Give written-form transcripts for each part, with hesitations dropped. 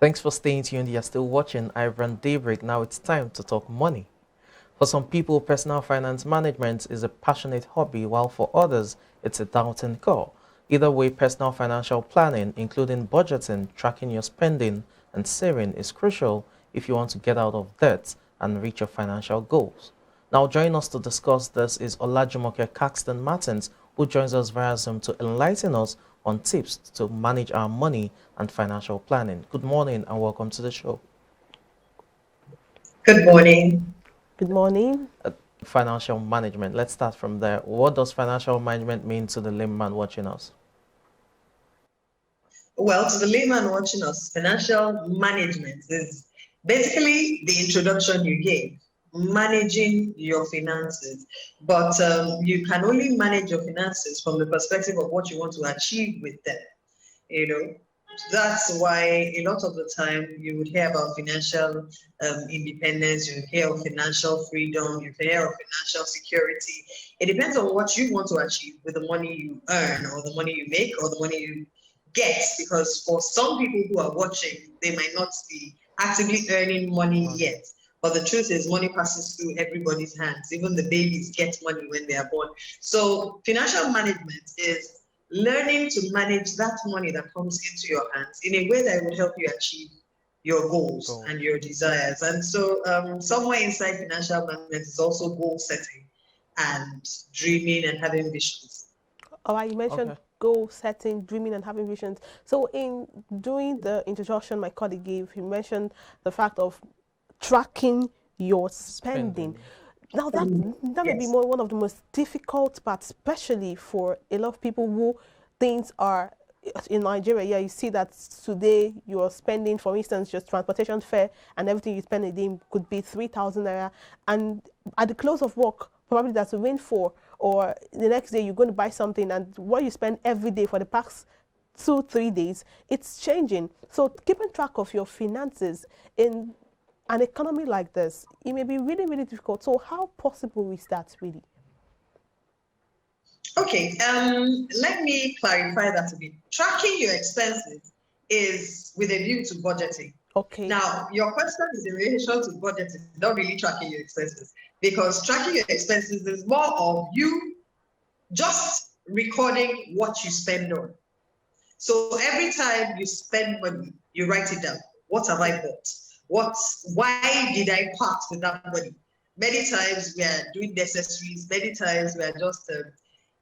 Thanks for staying tuned. You're still watching iBrandTV. Now it's time to talk money. For some people, personal finance management is a passionate hobby, while for others, it's a daunting call. Either way, personal financial planning, including budgeting, tracking your spending, and saving, is crucial if you want to get out of debt and reach your financial goals. Now, joining us to discuss this is Olajumoke Caxton Martins, who joins us via Zoom to enlighten us on tips to manage our money and financial planning. Good morning and welcome to the show. Good morning. Good morning. Financial management. Let's start from there. What does financial management mean to the layman watching us? Well, to the layman watching us, financial management is basically the introduction you gave, managing your finances. But you can only manage your finances from the perspective of what you want to achieve with them. You know, that's why a lot of the time you would hear about financial independence, you hear of financial freedom, you hear of financial security. It depends on what you want to achieve with the money you earn or the money you make or the money you get, because for some people who are watching, they might not be actively earning money yet. But the truth is, money passes through everybody's hands. Even the babies get money when they are born. So financial management is learning to manage that money that comes into your hands in a way that will help you achieve your goals and your desires. And so somewhere inside financial management is also goal setting and dreaming and having visions. All right, you mentioned goal setting, dreaming, and having visions. So in doing the introduction my colleague gave, he mentioned the fact of tracking your spending. Now that may be one of the most difficult parts, especially for a lot of people who things are in Nigeria. Yeah, you see that today you're spending, for instance, just transportation fare and everything you spend a day could be 3,000 naira, and at the close of work, probably that's a windfall, or the next day you're going to buy something, and what you spend every day for the past 2-3 days, it's changing. So keeping track of your finances in an economy like this, it may be really, really difficult. So how possible is that really? Okay, let me clarify that a bit. Tracking your expenses is with a view to budgeting. Okay. Now, your question is in relation to budgeting, not really tracking your expenses, because tracking your expenses is more of you just recording what you spend on. So every time you spend money, you write it down. What have I bought? Why did I part with that money? Many times we are doing necessaries. Many times we are just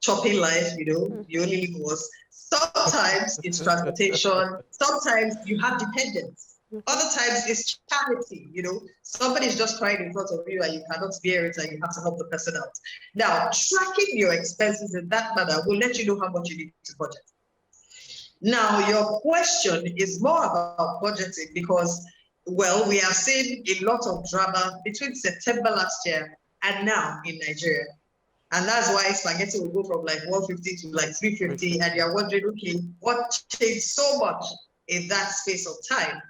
chopping life, you only live once. Sometimes it's transportation. Sometimes you have dependents. Other times it's charity, somebody's just crying in front of you and you cannot bear it and you have to help the person out. Now, tracking your expenses in that manner will let you know how much you need to budget. Now, your question is more about budgeting because, well, we have seen a lot of drama between September last year and now in Nigeria. And that's why spaghetti will go from like 150 to like 350. And you're wondering, okay, what changed so much in that space of time?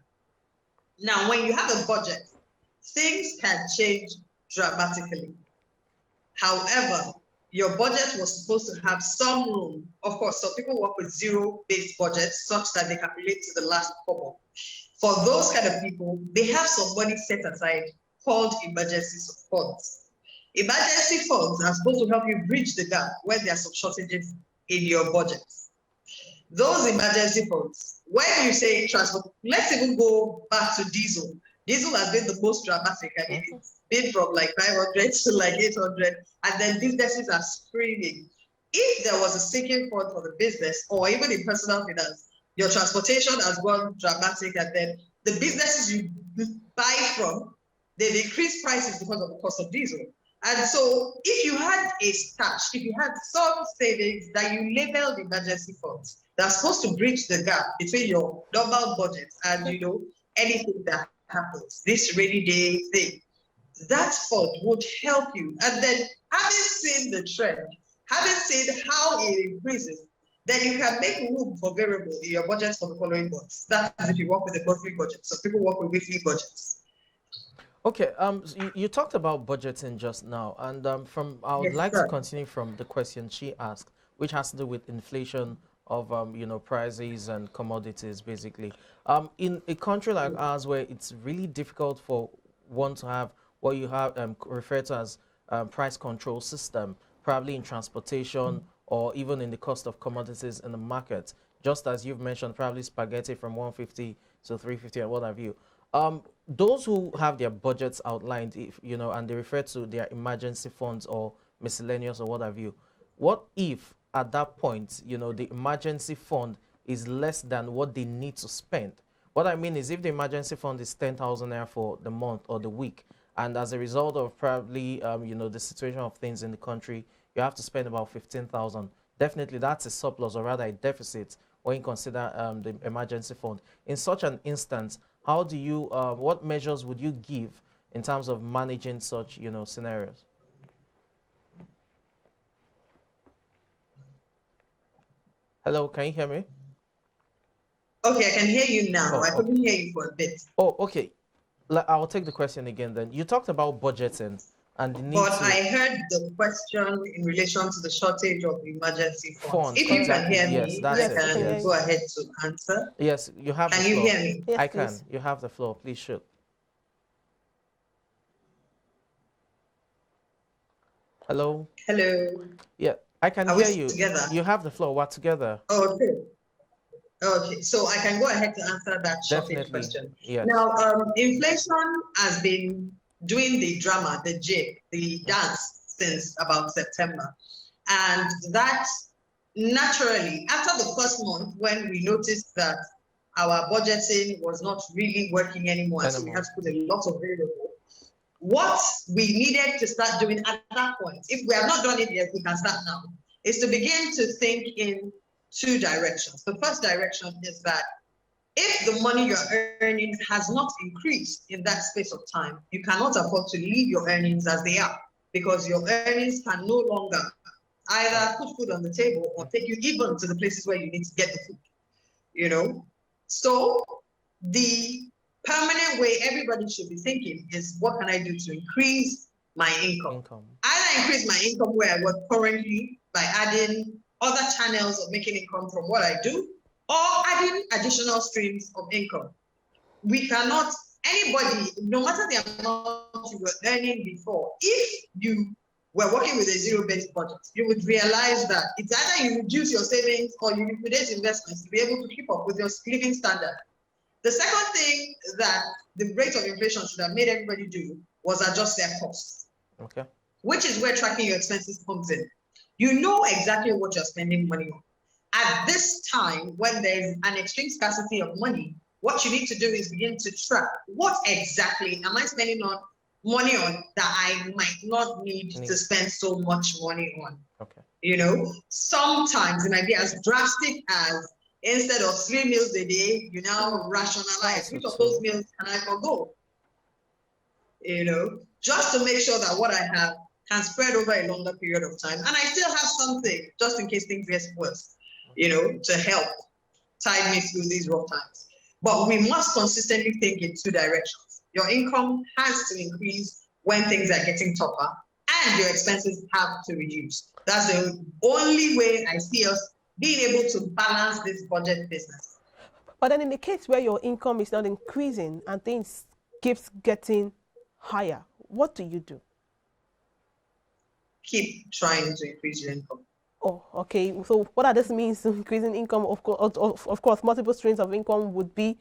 Now, when you have a budget, things can change dramatically. However, your budget was supposed to have some room. Of course, some people work with zero-based budgets such that they can relate to the last couple. For those kind of people, they have some money set aside called emergency funds. Emergency funds are supposed to help you bridge the gap when there are some shortages in your budget. Those emergency funds, when you say transport, let's even go back to diesel. Diesel has been the most dramatic. I mean, it's been from like 500 to like 800, and then businesses are screaming. If there was a sinking fund for the business, or even in personal finance, your transportation has gone dramatic, and then the businesses you buy from, they increase prices because of the cost of diesel. And so if you had a stash, if you had some savings that you labeled emergency funds, that's supposed to bridge the gap between your normal budget and, anything that happens, this rainy day thing, that fund would help you. And then having seen the trend, having seen how it increases, then you can make room for variable in your budget for the following months. That's if you work with a monthly budget. So people work with weekly budgets. Okay, so you talked about budgeting just now, and I would like to continue from the question she asked, which has to do with inflation of prices and commodities, basically. In a country like ours, where it's really difficult for one to have what you have referred to as price control system, probably in transportation or even in the cost of commodities in the market, just as you've mentioned, probably spaghetti from 150 to 350 and what have you. Those who have their budgets outlined, if and they refer to their emergency funds or miscellaneous or what have you, what if at that point, the emergency fund is less than what they need to spend? What I mean is, if the emergency fund is 10,000 naira for the month or the week, and as a result of probably, the situation of things in the country, you have to spend about 15,000. Definitely, that's a surplus, or rather a deficit, when you consider the emergency fund. In such an instance, how do you, what measures would you give in terms of managing such, scenarios? Hello, can you hear me? Okay, I can hear you now. Oh, I couldn't okay. hear you for a bit. Oh, okay. I'll take the question again then. You talked about budgeting and the need But to I heard the question in relation to the shortage of emergency funds. funds. If you can Exactly. hear Yes, me, that's I Yes, we it. can can hear Yes. you. go ahead to answer. Yes, you have the Can you floor. hear me? Yes, I please. can. You have the floor. Please shoot. Hello? Hello. Yeah, I can Are we hear you. together? You have the floor. We're together. Okay. Okay, so I can go ahead to answer that shortage Definitely. question. Yes. Now, inflation has been doing the drama, the jig, the dance since about September. And that naturally, after the first month, when we noticed that our budgeting was not really working anymore, so we had to put a lot of variable. What we needed to start doing at that point, if we have not done it yet, we can start now, is to begin to think in two directions. The first direction is that if the money you're earning has not increased in that space of time, you cannot afford to leave your earnings as they are, because your earnings can no longer either put food on the table or take you even to the places where you need to get the food. So the permanent way everybody should be thinking is, what can I do to increase my income? Either increase my income where I work currently by adding other channels of making income from what I do, or adding additional streams of income. We cannot, anybody, no matter the amount you were earning before, if you were working with a zero-based budget, you would realize that it's either you reduce your savings or you liquidate investments to be able to keep up with your living standard. The second thing that the rate of inflation should have made everybody do was adjust their costs. Okay. Which is where tracking your expenses comes in. You know exactly what you're spending money on. At this time, when there's an extreme scarcity of money, what you need to do is begin to track, what exactly am I spending money on that I might not need to spend so much money on. Okay. Sometimes it might be as drastic as, instead of 3 meals a day, you now rationalize which of those meals can I forgo. Just to make sure that what I have can spread over a longer period of time, and I still have something just in case things get worse, to help tide me through these rough times. But we must consistently think in two directions. Your income has to increase when things are getting tougher, and your expenses have to reduce. That's the only way I see us being able to balance this budget business. But then in the case where your income is not increasing and things keeps getting higher, what do you do? Keep trying to increase your income. Oh, okay. So what are this means to increasing income? Of course, multiple streams of income would be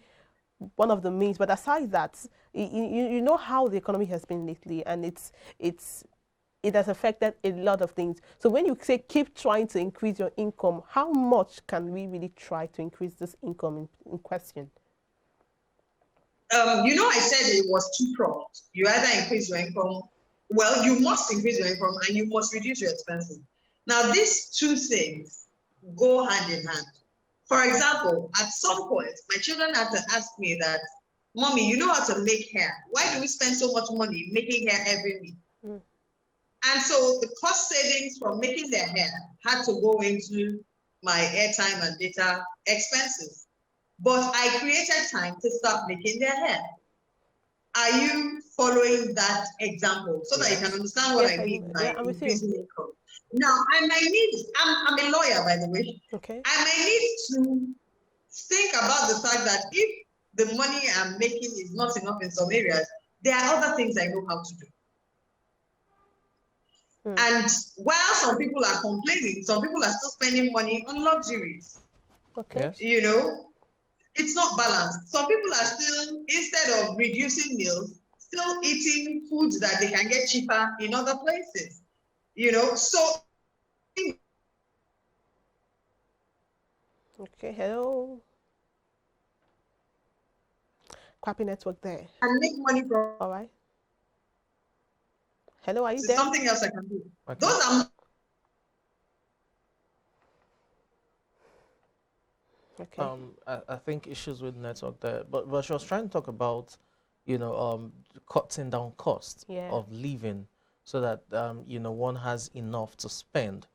one of the means. But aside that, you know how the economy has been lately, and it has affected a lot of things. So when you say keep trying to increase your income, how much can we really try to increase this income in question? I said it was two-pronged. You either increase your income, well, you must increase your income and you must reduce your expenses. Now, these two things go hand in hand. For example, at some point, my children had to ask me that, Mommy, you know how to make hair. Why do we spend so much money making hair every week? And so the cost savings from making their hair had to go into my airtime and data expenses. But I created time to start making their hair. Are you following that example so that you can understand what I mean by I'm with you. increasing income? Now, I might need, I'm a lawyer, by the way. Okay. I might need to think about the fact that if the money I'm making is not enough in some areas, there are other things I know how to do. And while some people are complaining, some people are still spending money on luxuries. Okay. Yes. You know, it's not balanced. Some people are still, instead of reducing meals, still eating foods that they can get cheaper in other places. You know, so. Okay, hello. Crappy network there. And make money from. All right. Hello, are you It's there? something else I can do. Okay. Those are. Okay. I think issues with network there, but she was trying to talk about, cutting down cost of living so that one has enough to spend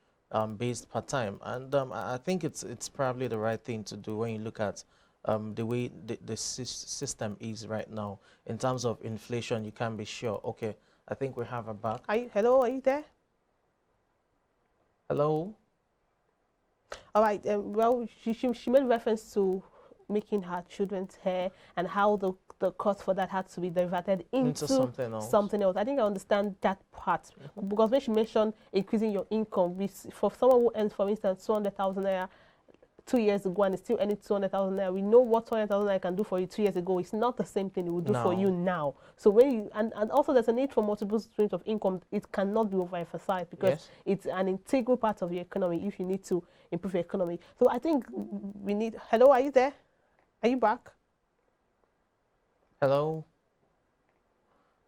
based per time, and I think it's probably the right thing to do when you look at the way the system is right now in terms of inflation. You can be sure. Okay, I think we have her back. Hello, are you there? Hello. All right. Well, she made reference to making her children's hair and how the cost for that had to be diverted into something else. I think I understand that part because when she mentioned increasing your income, for someone who earns, for instance, 200,000 naira 2 years ago and is still earning 200,000 naira, we know what 200,000 naira can do for you 2 years ago. It's not the same thing it will do for you now. So when you and also there's a need for multiple streams of income. It cannot be overemphasized because it's an integral part of your economy if you need to improve your economy. So I think we need. Hello, are you there? Are you back? Hello.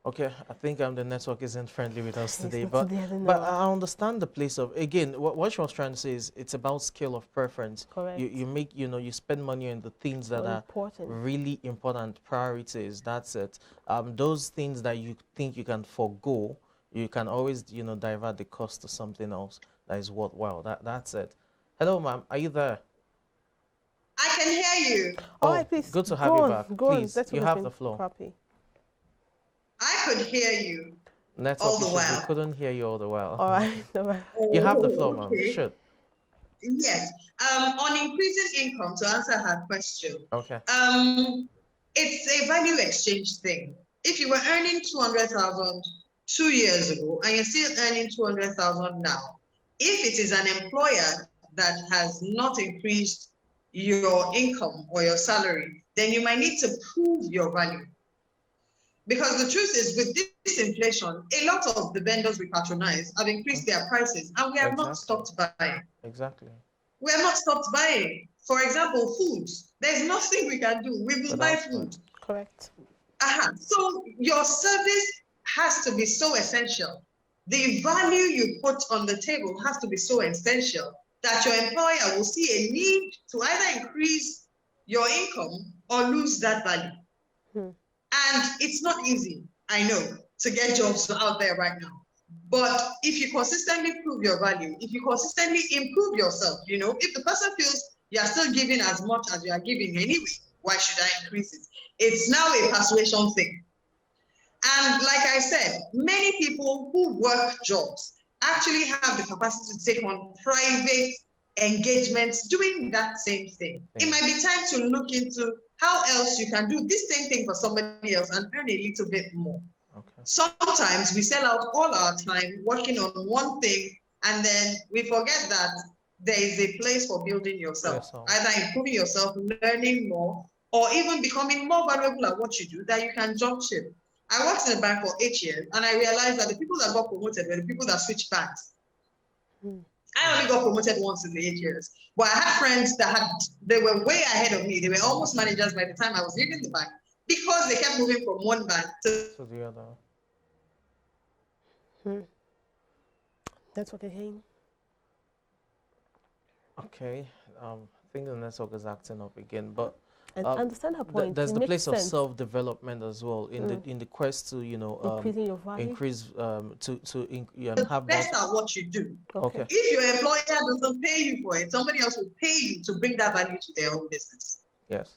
Okay, I think the network isn't friendly with us today, but I understand the place of, again, what she was trying to say is it's about scale of preference. Correct. You make, you spend money on the things that are really important priorities. That's it. Those things that you think you can forego, you can always, divert the cost to something else that is worthwhile. That's it. Hello, ma'am. Are you there? I can hear you. All right, please. Good to have you back. Please, you have the floor. Crappy. I could hear you network all the while. We couldn't hear you all the while. All right. You have the floor, ma'am. Should. Yes. On increasing income, to answer her question. Okay. It's a value exchange thing. If you were earning 200,000 2 years ago and you're still earning 200,000 now, if it is an employer that has not increased your income or your salary, then you might need to prove your value. Because the truth is, with this inflation, a lot of the vendors we patronize have increased their prices, and we have not stopped buying. Exactly. We have not stopped buying. For example, foods. There's nothing we can do. We will buy food. Correct. So your service has to be so essential. The value you put on the table has to be so essential that your employer will see a need to either increase your income or lose that value. And it's not easy, I know, to get jobs out there right now. But if you consistently prove your value, if you consistently improve yourself, if the person feels you're still giving as much as you are giving anyway, why should I increase it? It's now a persuasion thing. And like I said, many people who work jobs actually have the capacity to take on private engagements doing that same thing. It might be time to look into how else you can do this same thing for somebody else and earn a little bit more. Okay. Sometimes we sell out all our time working on one thing, and then we forget that there is a place for building yourself, either improving yourself, learning more, or even becoming more valuable at what you do, that you can jump ship. I worked in a bank for 8 years, and I realized that the people that got promoted were the people that switched banks. I only got promoted once in the 8 years, but I had friends that they were way ahead of me. They were almost managers by the time I was leaving the bank because they kept moving from one bank to the other. That's what they're saying. Okay, I think the network is acting up again, but I understand her point. There's the place of self-development as well in the quest to increasing your value, have best at what you do. Okay. If your employer doesn't pay you for it, somebody else will pay you to bring that value to their own business. Yes.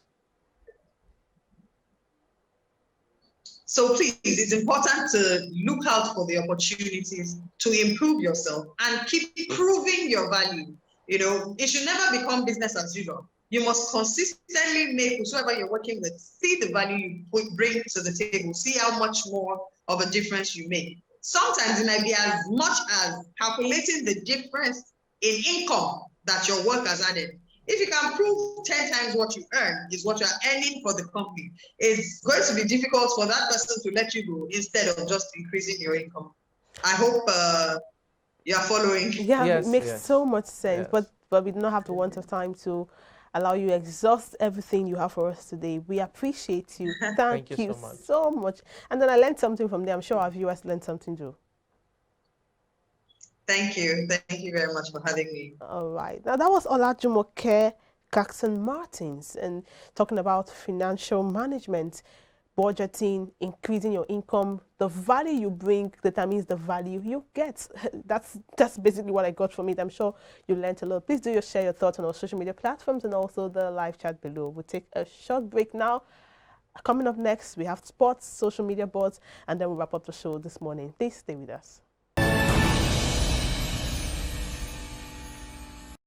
So please, it's important to look out for the opportunities to improve yourself and keep proving your value. You know, it should never become business as usual. You must consistently make whoever you're working with see the value you bring to the table, see how much more of a difference you make. Sometimes it might be as much as calculating the difference in income that your work has added. If you can prove 10 times what you earn is what you are earning for the company, it's going to be difficult for that person to let you go instead of just increasing your income. I hope you are following. Yeah, it Yes, makes yes, so much sense. yes. But we do not have the want of time to allow you exhaust everything you have for us today. We appreciate you. Thank you Thank you so much. so much. And then I learned something from there. I'm sure our viewers learned something too. Thank you. Thank you very much for having me. All right. Now that was Olajumoke Jackson Martins and talking about financial management, budgeting, increasing your income. The value you bring determines the value you get. That's basically what I got from it. I'm sure you learned a lot. Please do share your thoughts on our social media platforms and also the live chat below. We'll take a short break now. Coming up next, we have sports, social media boards, and then we'll wrap up the show this morning. Please stay with us.